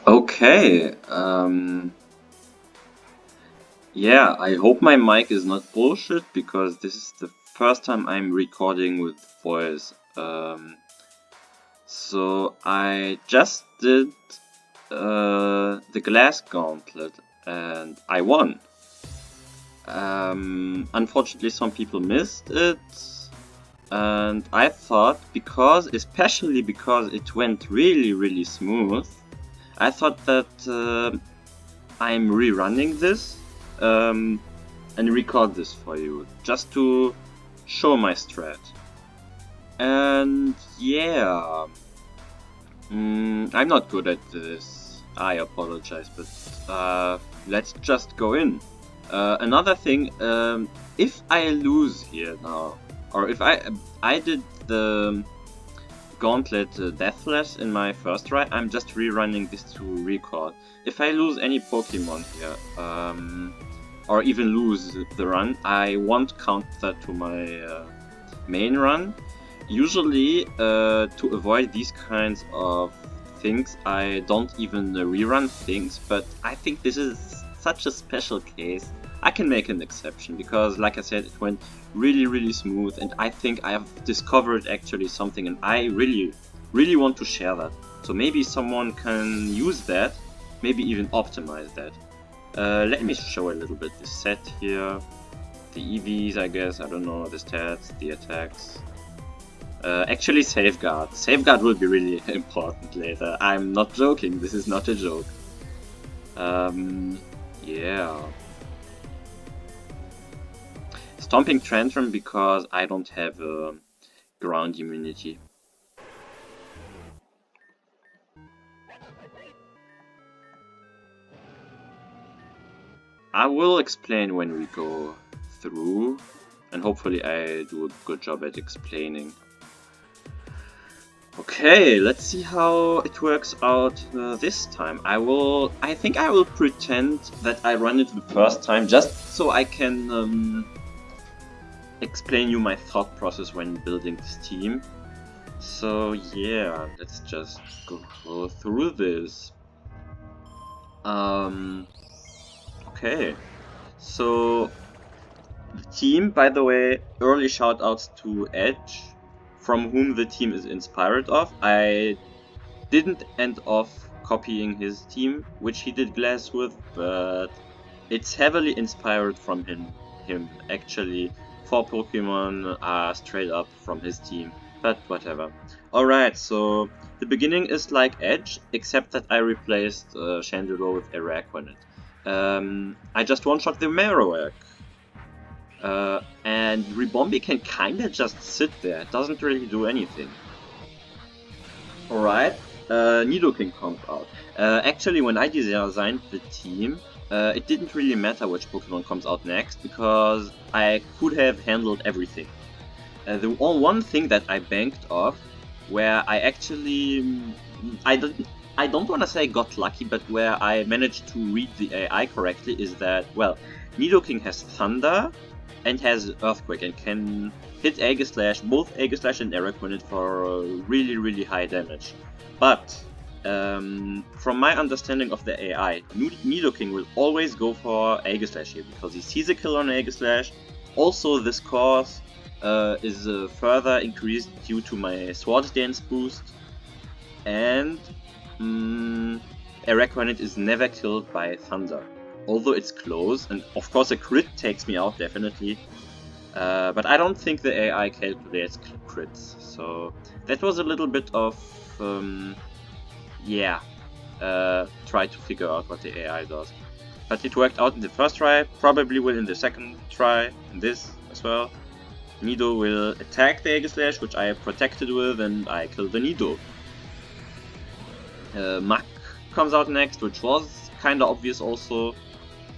Okay, yeah, I hope my mic is not bullshit because this is the first time I'm recording with voice. So I just did the glass gauntlet and I won. Unfortunately, some people missed it, and I thought especially because it went really smooth, I thought that I'm rerunning this and record this for you, just to show my strat. And yeah, I'm not good at this. I apologize, but let's just go in. Another thing, if I lose here now, or if I did the Gauntlet Deathless in my first try, I'm just rerunning this to record. If I lose any Pokemon here, or even lose the run, I won't count that to my main run. Usually, to avoid these kinds of things, I don't even rerun things, but I think this is such a special case. I can make an exception because, like I said, it went really smooth, and I think I have discovered actually something, and I really want to share that. So maybe someone can use that, maybe even optimize that. Let me show a little bit the set here. The EVs, I guess, I don't know, the stats, the attacks. Actually, Safeguard. Safeguard will be really important later. I'm not joking, this is not a joke. Yeah. Stomping Tantrum because I don't have ground immunity. I will explain when we go through, and hopefully I do a good job at explaining. Okay, let's see how it works out this time. I think I will pretend that I run it the first time just so I can explain you my thought process when building this team. So yeah, let's just go through this. Okay, so the team, by the way, early shoutouts to Edge, from whom the team is inspired of. I didn't end off copying his team, which he did glass with, but it's heavily inspired from him actually. 4 Pokemon are straight up from his team, but whatever. Alright, so the beginning is like Edge, except that I replaced Chandelure with Araquanid. I just one-shot the Marowak. And Rebombi can kinda just sit there, it doesn't really do anything. Alright, Nidoking comes out. Actually, when I designed the team, it didn't really matter which Pokemon comes out next, because I could have handled everything. The one thing that I banked off, where I actually... I don't want to say got lucky, but where I managed to read the AI correctly is that, well, Nidoking has Thunder and has Earthquake and can hit Aegislash, both Aegislash and Araquanid for really high damage. But from my understanding of the AI, Nidoking will always go for Aegislash here because he sees a kill on Aegislash. Also, this course is further increased due to my Sword Dance boost, and Araquanid is never killed by Thunder. Although it's close, and of course a crit takes me out definitely, but I don't think the AI calculates crits, so that was a little bit of, try to figure out what the AI does. But it worked out in the first try, probably will in the second try, in this as well. Nido will attack the Aegislash, which I protected with, and I kill the Nido. Mach comes out next, which was kinda obvious also.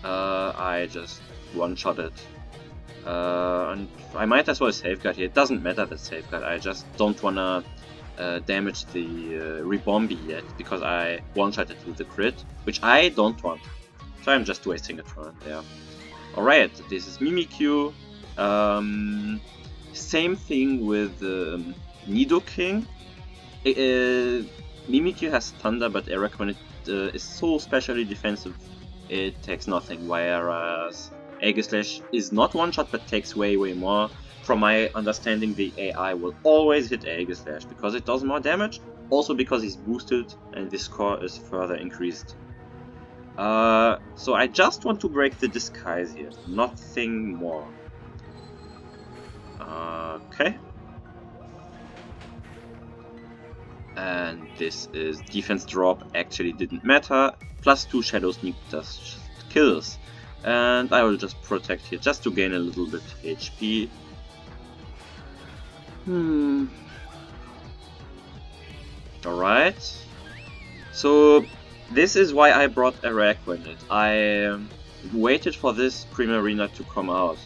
I just one-shot it. And I might as well Safeguard here. It doesn't matter that Safeguard, I just don't wanna damage the Rebombi yet, because I one-shot it with the crit, which I don't want. So I'm just wasting a turn there. Alright, this is Mimikyu. Same thing with Nidoking. Mimikyu has Thunder, but Eric, when it is so specially defensive, it takes nothing, whereas Aegislash is not one-shot but takes way more. From my understanding, the AI will always hit Aegislash because it does more damage, also because he's boosted and the score is further increased. So I just want to break the disguise here, nothing more. Okay. And this is defense drop, actually didn't matter. +2 Shadow Sneak does kills. And I will just protect here just to gain a little bit HP. Alright. So this is why I brought Gauntlet. I waited for this Primarina to come out.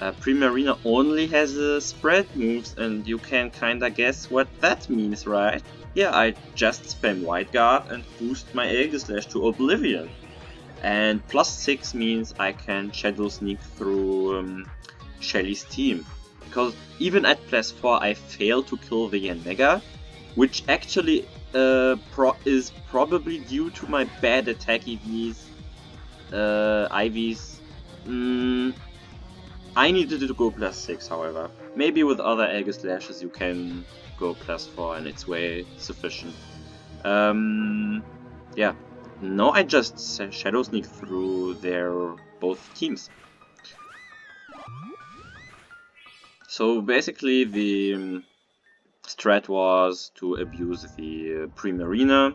Primarina only has spread moves, and you can kinda guess what that means, right? Yeah, I just spam Wide Guard and boost my Aegislash to Oblivion. And +6 means I can Shadow Sneak through Shelly's team. Because even at +4 I failed to kill the Yanmega, which actually is probably due to my bad attack EVs, IVs. I needed to go +6, however. Maybe with other Aegislashes you can go +4 and it's way sufficient. Yeah. No, I just Shadow Sneak through their both teams. So basically the strat was to abuse the Primarina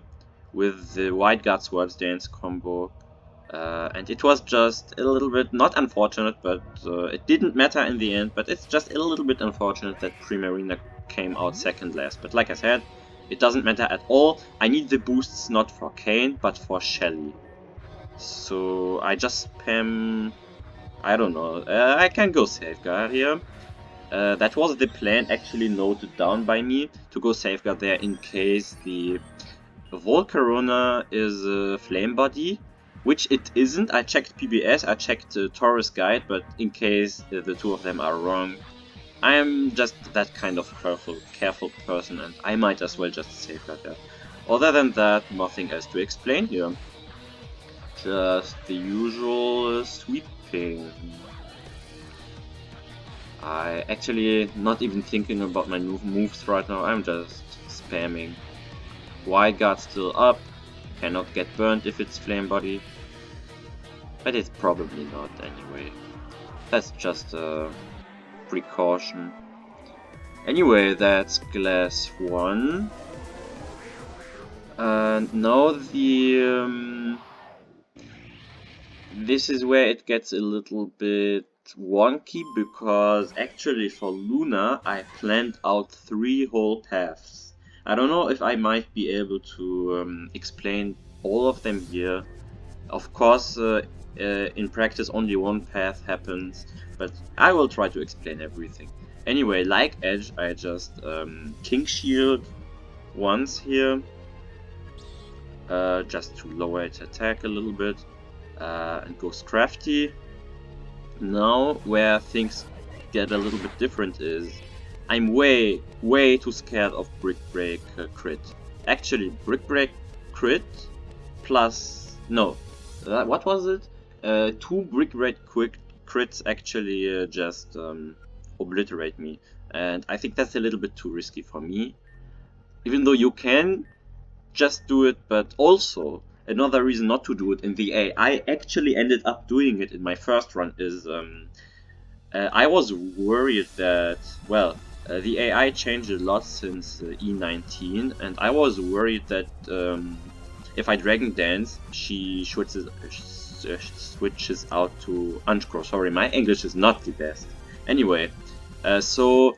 with the Wide Guard Swords Dance combo. And it was just a little bit, not unfortunate, but it didn't matter in the end, but it's just a little bit unfortunate that Primarina came out second last. But like I said, it doesn't matter at all. I need the boosts not for Kane, but for Shelly. So I just spam, I don't know, I can go Safeguard here. That was the plan actually noted down by me, to go Safeguard there in case the Volcarona is a Flame Body. Which it isn't. I checked PBS, I checked Taurus Guide, but in case the two of them are wrong, I am just that kind of careful person, and I might as well just safeguard that. Other than that, nothing else to explain here. Just the usual sweeping. I actually not even thinking about my new moves right now, I'm just spamming. Wide Guard still up. Cannot get burned if it's Flame Body. But it's probably not anyway. That's just a precaution. Anyway, that's Glass 1. And now the... this is where it gets a little bit wonky, because actually for Luna I planned out 3 whole paths. I don't know if I might be able to explain all of them here. Of course, in practice only one path happens, but I will try to explain everything. Anyway, like Edge, I just King Shield once here, just to lower its attack a little bit, and go Crafty. Now, where things get a little bit different is, I'm way too scared of Brick Break crit. Actually, Brick Break crit plus... no, what was it? 2 Brick Break crits actually just obliterate me. And I think that's a little bit too risky for me. Even though you can just do it, but also another reason not to do it in the AI actually ended up doing it in my first run is I was worried that, well, the AI changed a lot since E19, and I was worried that if I Dragon Dance, she switches out to Unscroll. Sorry, my English is not the best. Anyway, so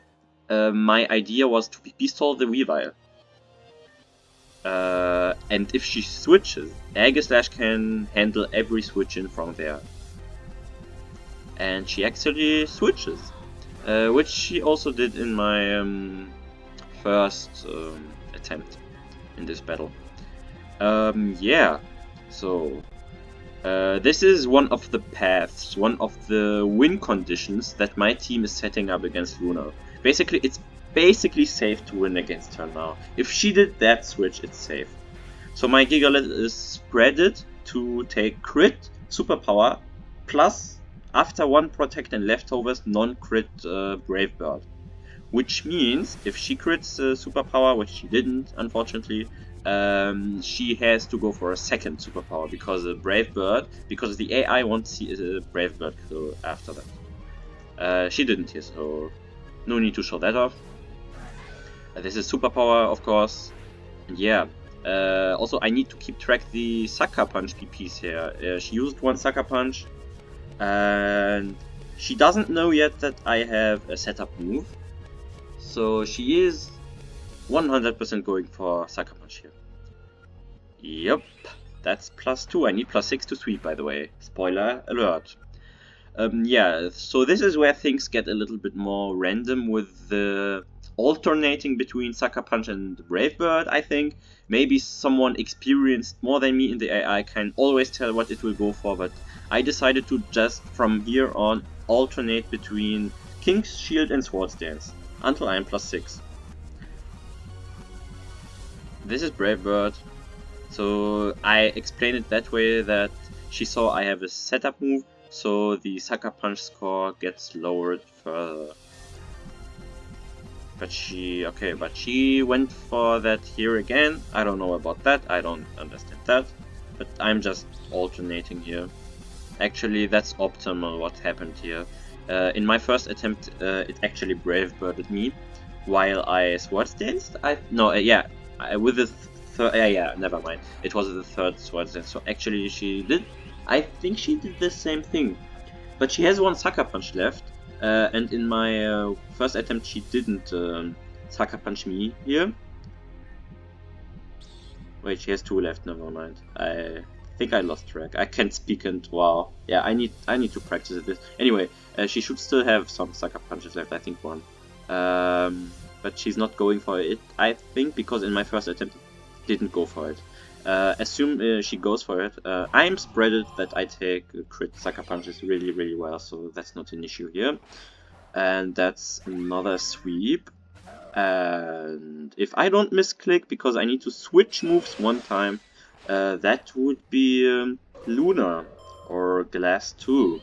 my idea was to pistol the Weavile. And if she switches, Aegislash can handle every switch in from there. And she actually switches, which she also did in my first attempt in this battle. Yeah, so this is one of the paths, one of the win conditions that my team is setting up against Luna. Basically, it's basically safe to win against her now. If she did that switch, it's safe. So my Gauntlet is spreaded to take crit, superpower, plus after 1 protect and leftovers non-crit Brave Bird. Which means if she crits superpower, which she didn't unfortunately, she has to go for a second superpower because a Brave Bird, because the AI won't see a Brave Bird kill after that. She didn't here, so no need to show that off. This is superpower, of course. And yeah. Also, I need to keep track the Sucker Punch DPs here. She used 1 Sucker Punch, and she doesn't know yet that I have a setup move. So she is 100% going for Sucker Punch here. Yep, that's +2. I need +6 to sweep, by the way. Spoiler alert. Yeah, so this is where things get a little bit more random with the alternating between Sucker Punch and Brave Bird, I think. Maybe someone experienced more than me in the AI can always tell what it will go for, but I decided to just from here on alternate between King's Shield and Swords Dance until I am +6. This is Brave Bird, so I explained it that way that she saw I have a setup move, so the Sucker Punch score gets lowered further. But she went for that here again. I don't know about that, I don't understand that, but I'm just alternating here. Actually, that's optimal what happened here. In my first attempt, it actually Brave Birded me, while I Swords Danced. With the third, never mind. It was the third Swords Dance, so actually she did. I think she did the same thing, but she has 1 Sucker Punch left, and in my first attempt she didn't Sucker Punch me here. Wait, she has 2 left. Never mind. I think I lost track. I can't speak and wow. Yeah, I need to practice this. Anyway, she should still have some Sucker Punches left. I think 1. But she's not going for it. I think because in my first attempt it didn't go for it. Assume she goes for it. I'm spreaded that I take crit Sucker Punches really well, so that's not an issue here. And that's another sweep. And if I don't misclick because I need to switch moves 1 time, that would be Luna or Glass 2.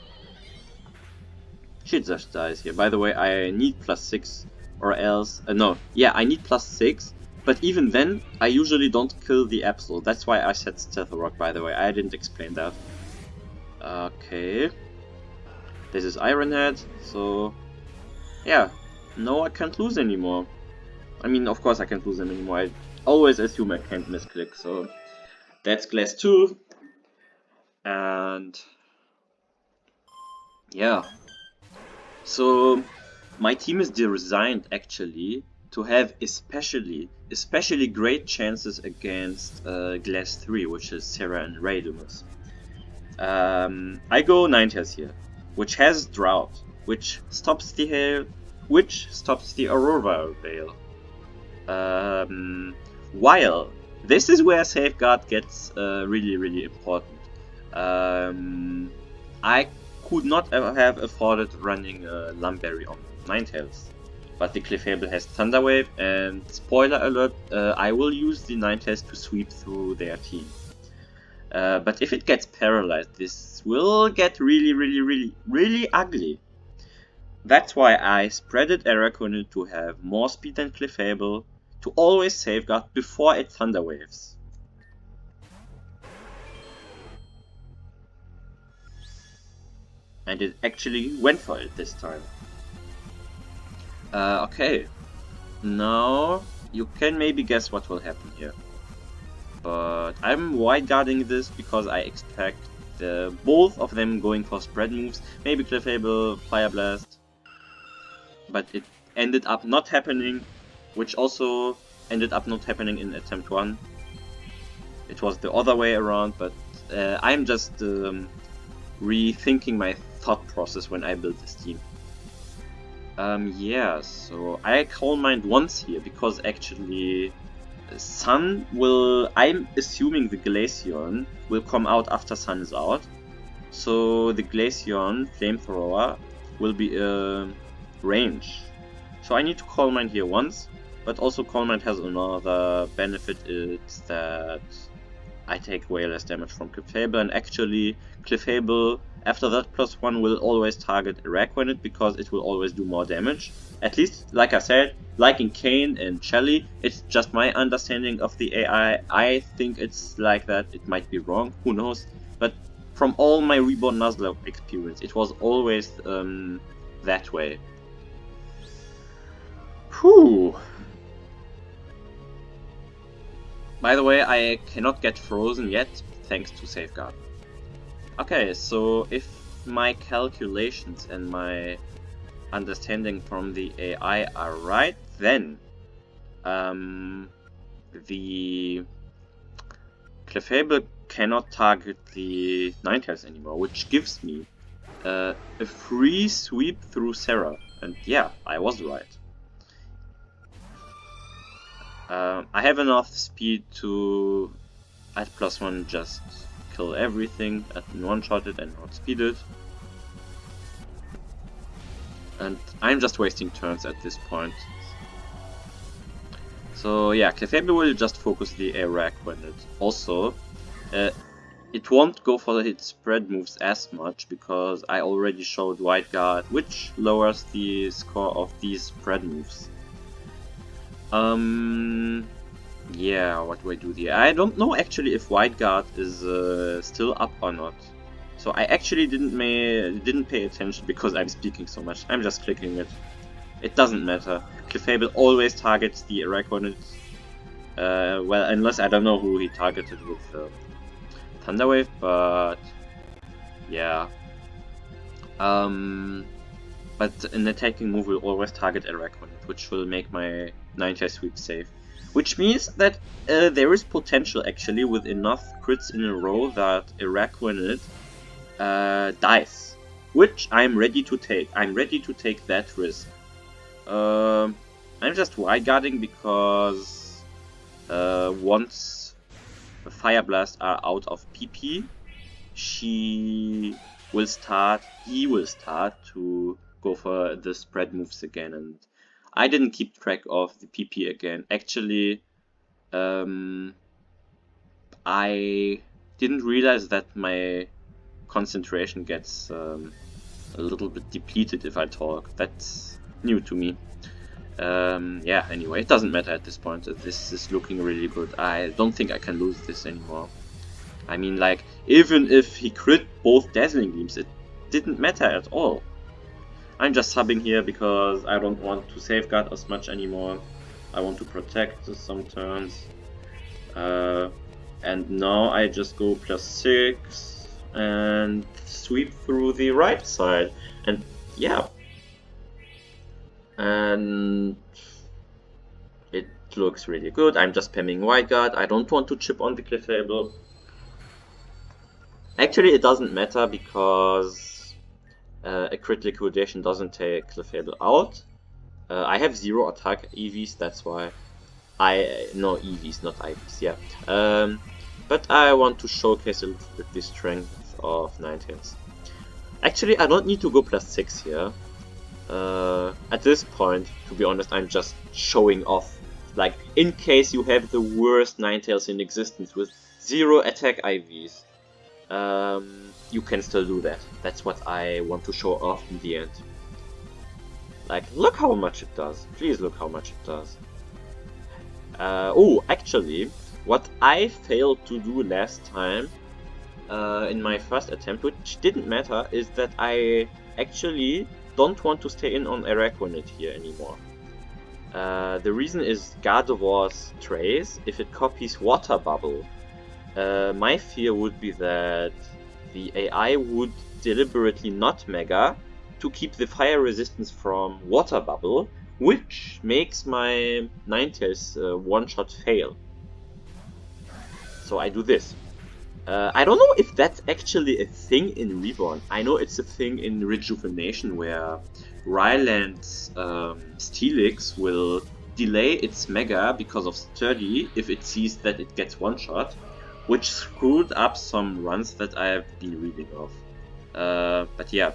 She just dies here. By the way, I need +6 or else... I need +6. But even then, I usually don't kill the Absol. That's why I said Stealth Rock, by the way. I didn't explain that. Okay. This is Ironhead, so... yeah. No, I can't lose anymore. I mean, of course I can't lose them anymore. I always assume I can't misclick, so... that's Glass 2. And... yeah. So... my team is designed, actually, to have especially great chances against Glass 3, which is Sarah and Radimus. I go Ninetales here, which has Drought, which stops the hail, which stops the Aurora Veil. While this is where Safeguard gets really important. I could not ever have afforded running Lumberry on Ninetales. But the Clefable has Thunder Wave, and spoiler alert, I will use the Ninetales to sweep through their team. But if it gets paralyzed, this will get really ugly. That's why I spreaded Araquanid to have more speed than Clefable, to always Safeguard before it Thunder Waves. And it actually went for it this time. Okay, now you can maybe guess what will happen here. But I'm wide guarding this because I expect both of them going for spread moves, maybe Clefable, Fire Blast. But it ended up not happening, which also ended up not happening in attempt 1. It was the other way around, but I'm just rethinking my thought process when I built this team. Yeah, so I Calm Mind once here because actually Sun will... I'm assuming the Glaceon will come out after Sun is out. So the Glaceon Flamethrower will be range. So I need to Calm Mind here once, but also Calm Mind has another benefit, it's that I take way less damage from Clefable, and actually Clefable after that +1 will always target Araquanid because it will always do more damage. At least, like I said, like in Kane and Shelly, it's just my understanding of the AI. I think it's like that, it might be wrong, who knows. But from all my Reborn Nuzlocke experience, it was always that way. Whew. By the way, I cannot get frozen yet, thanks to Safeguard. Okay, so if my calculations and my understanding from the AI are right, then the Clefable cannot target the Ninetales anymore, which gives me a free sweep through Serra. And yeah, I was right. I have enough speed to, at +1, just kill everything and one-shot it and outspeed it. And I'm just wasting turns at this point. So yeah, Clefable will just focus the Araquanid. Also, it won't go for its spread moves as much because I already showed Wide Guard, which lowers the score of these spread moves. Yeah, what do I do here? I don't know actually if Wide Guard is still up or not. So I actually didn't pay attention because I'm speaking so much. I'm just clicking it. It doesn't matter. Clefable always targets the Araquanid. Well, unless I don't know who he targeted with Thunder Wave, but yeah. But an attacking move will always target Araquanid, which will make my Ninetales sweep safe. Which means that there is potential actually with enough crits in a row that Araquanid dies. Which I'm ready to take. I'm ready to take that risk. I'm just Wide Guarding because once the Fire Blast are out of PP, he will start to go for the spread moves again, and I didn't keep track of the PP again. Actually, I didn't realize that my concentration gets a little bit depleted if I talk. That's new to me. Yeah, anyway, it doesn't matter at this point. This is looking really good. I don't think I can lose this anymore. I mean, like, even if he crit both Dazzling Beams, it didn't matter at all. I'm just subbing here because I don't want to safeguard as much anymore. I want to protect some turns. And now I just go +6 and sweep through the right side. And yeah. And it looks really good. I'm just spamming Wide Guard. I don't want to chip on the Clefable. Actually, it doesn't matter because a crit liquidation doesn't take Clefable out. I have 0 attack EVs, that's why. No, EVs, not IVs, yeah. But I want to showcase a little bit the strength of Ninetales. Actually, I don't need to go +6 here. At this point, to be honest, I'm just showing off. Like, in case you have the worst Ninetales in existence with 0 attack IVs, you can still do that. That's what I want to show off in the end. Like, look how much it does. Please look how much it does. Oh, actually, what I failed to do last time in my first attempt, which didn't matter, is that I actually don't want to stay in on Araquanid here anymore. The reason is Gardevoir's Trace. If it copies Water Bubble, my fear would be that the AI would deliberately not Mega to keep the fire resistance from Water Bubble, which makes my Ninetales one-shot fail. So I do this. I don't know if that's actually a thing in Reborn. I know it's a thing in Rejuvenation where Ryland's Steelix will delay its Mega because of Sturdy if it sees that it gets one-shot, which screwed up some runs that I have been reading of. But yeah,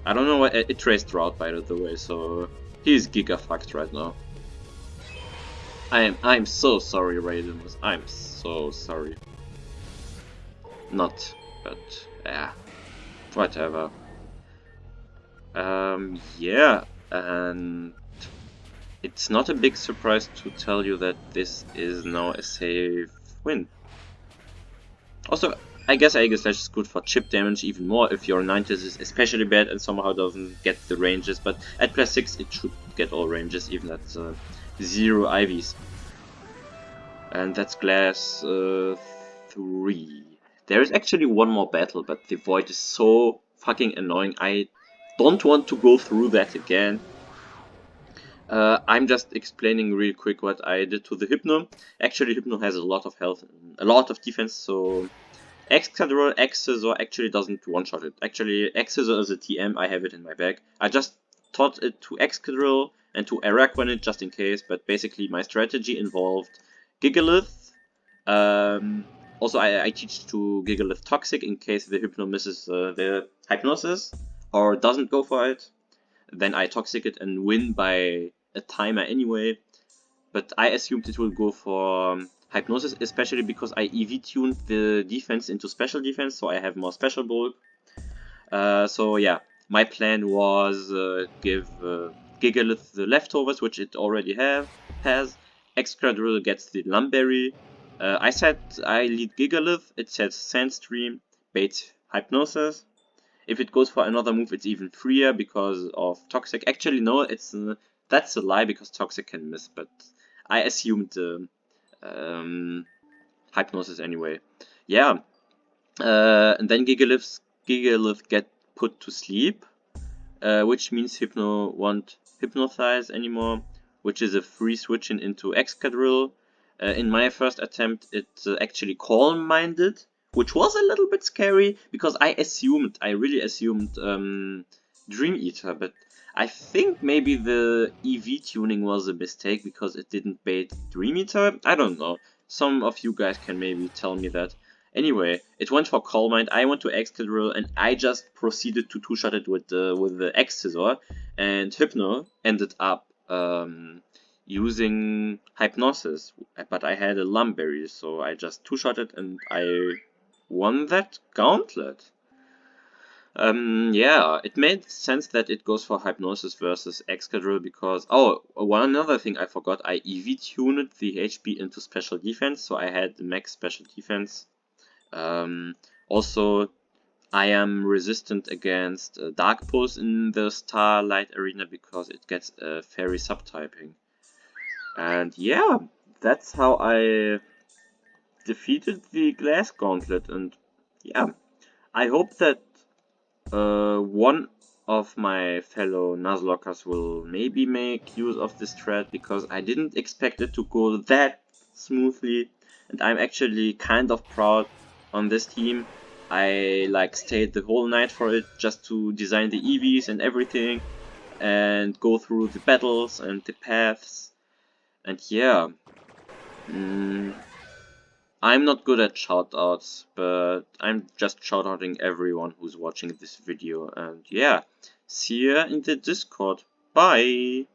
I don't know what it traced route by the way, so He's giga fucked right now. I'm so sorry, Radimus. I'm so sorry. Not, but yeah, whatever. Yeah, and it's not a big surprise to tell you that this is now a safe win. Also, I guess Aegis Slash is good for chip damage even more if your 90s is especially bad and somehow doesn't get the ranges, but at plus 6 it should get all ranges even at 0 IVs. And that's glass 3. There is actually one more battle, but the void is so fucking annoying. I don't want to go through that again. I'm just explaining real quick what I did to the Hypno. Actually, Hypno has a lot of health, and a lot of defense, so Excadrill Accessor actually doesn't one-shot it. Actually, Accessor is a TM, I have it in my bag. I just taught it to Excadrill and to Araquan it just in case, but basically my strategy involved Gigalith. Also, I teach to Gigalith Toxic in case the Hypno misses the Hypnosis or doesn't go for it. Then I Toxic it and win by a timer anyway. But I assumed it will go for Hypnosis, especially because I EV tuned the defense into special defense, so I have more special bulk. So yeah, my plan was give Gigalith the leftovers, which it already has. Excadrill gets the Lumberry. I said I lead Gigalith, it says Sandstream, baits Hypnosis. If it goes for another move, it's even freer because of Toxic. Actually, no, that's a lie because Toxic can miss, but I assumed Hypnosis anyway. Yeah, and then Gigalith get put to sleep, which means Hypno won't hypnotize anymore, which is a free switching into Excadrill. In my first attempt, it actually calm-minded, which was a little bit scary because I really assumed Dream Eater, but I think maybe the EV tuning was a mistake because it didn't bait Dream Eater. I don't know. Some of you guys can maybe tell me that. Anyway, it went for Calm Mind, I went to Excadrill, and I just proceeded to two-shot it with the X-Scissor, and Hypno ended up using Hypnosis, but I had a Lumberry, so I just two-shot it and I won that Gauntlet. Yeah, it made sense that it goes for Hypnosis versus Excadrill because... Oh, one other thing I forgot, I EV tuned the HP into Special Defense, so I had the max Special Defense. Also, I am resistant against Dark Pulse in the Starlight Arena because it gets a Fairy subtyping. And yeah, that's how I defeated the Glass Gauntlet, and yeah, I hope that one of my fellow Nuzlockers will maybe make use of this thread because I didn't expect it to go that smoothly, and I'm actually kind of proud on this team. I stayed the whole night for it just to design the EVs and everything and go through the battles and the paths, and yeah. I'm not good at shoutouts, but I'm just shoutouting everyone who's watching this video, and yeah, see ya in the Discord. Bye!